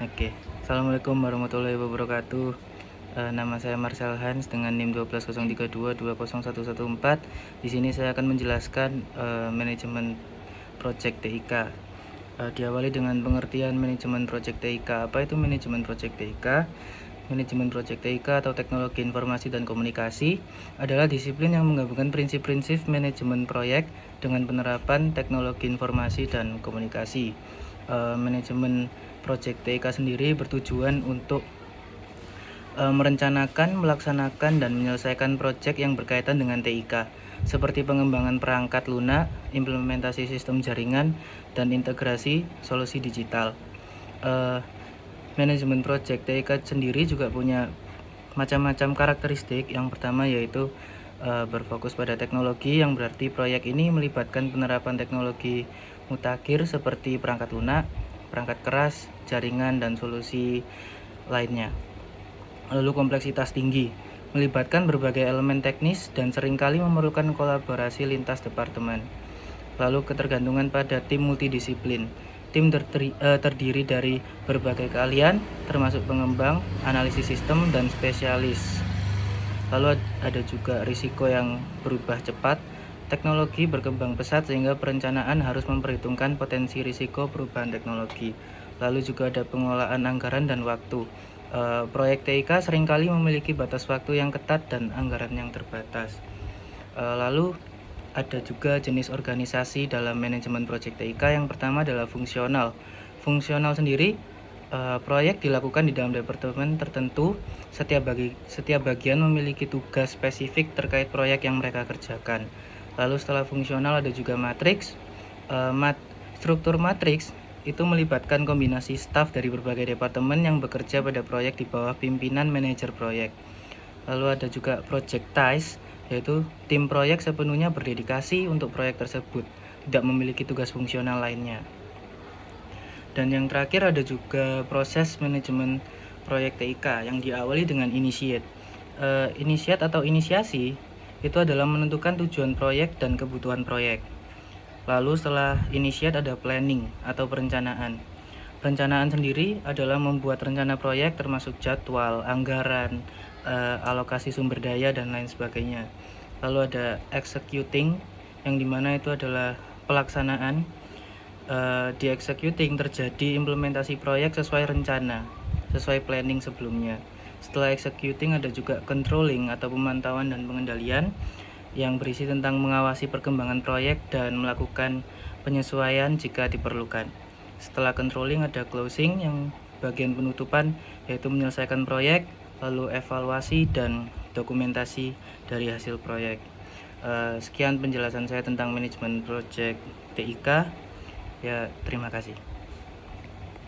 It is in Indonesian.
Oke, Assalamualaikum warahmatullahi wabarakatuh. Nama saya Marcel Hans dengan NIM 1203220114. Di sini saya akan menjelaskan manajemen project TIK. Diawali dengan pengertian manajemen project TIK. Apa itu manajemen project TIK? Manajemen project TIK atau teknologi informasi dan komunikasi adalah disiplin yang menggabungkan prinsip-prinsip manajemen proyek dengan penerapan teknologi informasi dan komunikasi. Manajemen project TIK sendiri bertujuan untuk merencanakan, melaksanakan, dan menyelesaikan proyek yang berkaitan dengan TIK, seperti pengembangan perangkat lunak, implementasi sistem jaringan, dan integrasi solusi digital. Manajemen project TIK sendiri juga punya macam-macam karakteristik. Yang pertama yaitu berfokus pada teknologi, yang berarti proyek ini melibatkan penerapan teknologi mutakhir seperti perangkat lunak, perangkat keras, jaringan, dan solusi lainnya. Lalu kompleksitas tinggi, melibatkan berbagai elemen teknis dan seringkali memerlukan kolaborasi lintas departemen. Lalu ketergantungan pada tim multidisiplin. Tim terdiri dari berbagai keahlian, termasuk pengembang, analisis sistem, dan spesialis. Lalu ada juga risiko yang berubah cepat. Teknologi berkembang pesat sehingga perencanaan harus memperhitungkan potensi risiko perubahan teknologi. Lalu juga ada pengelolaan anggaran dan waktu. Proyek TIK seringkali memiliki batas waktu yang ketat dan anggaran yang terbatas. Lalu ada juga jenis organisasi dalam manajemen proyek TIK. Yang pertama adalah fungsional. Fungsional sendiri, proyek dilakukan di dalam departemen tertentu. Setiap bagian memiliki tugas spesifik terkait proyek yang mereka kerjakan. Lalu setelah fungsional ada juga matriks. Struktur matriks itu melibatkan kombinasi staf dari berbagai departemen yang bekerja pada proyek di bawah pimpinan manajer proyek. Lalu ada juga projectize, yaitu tim proyek sepenuhnya berdedikasi untuk proyek tersebut, tidak memiliki tugas fungsional lainnya. Dan yang terakhir ada juga proses manajemen proyek TIK yang diawali dengan initiate. Initiate atau inisiasi itu adalah menentukan tujuan proyek dan kebutuhan proyek. Lalu setelah initiate ada planning atau perencanaan. Perencanaan sendiri adalah membuat rencana proyek termasuk jadwal, anggaran, alokasi sumber daya, dan lain sebagainya. Lalu ada executing, yang dimana itu adalah pelaksanaan. Di executing terjadi implementasi proyek sesuai rencana, sesuai planning sebelumnya. Setelah executing ada juga controlling atau pemantauan dan pengendalian, yang berisi tentang mengawasi perkembangan proyek dan melakukan penyesuaian jika diperlukan. Setelah controlling ada closing, yang bagian penutupan, yaitu menyelesaikan proyek, lalu evaluasi dan dokumentasi dari hasil proyek. Sekian penjelasan saya tentang manajemen proyek TIK. Ya, terima kasih.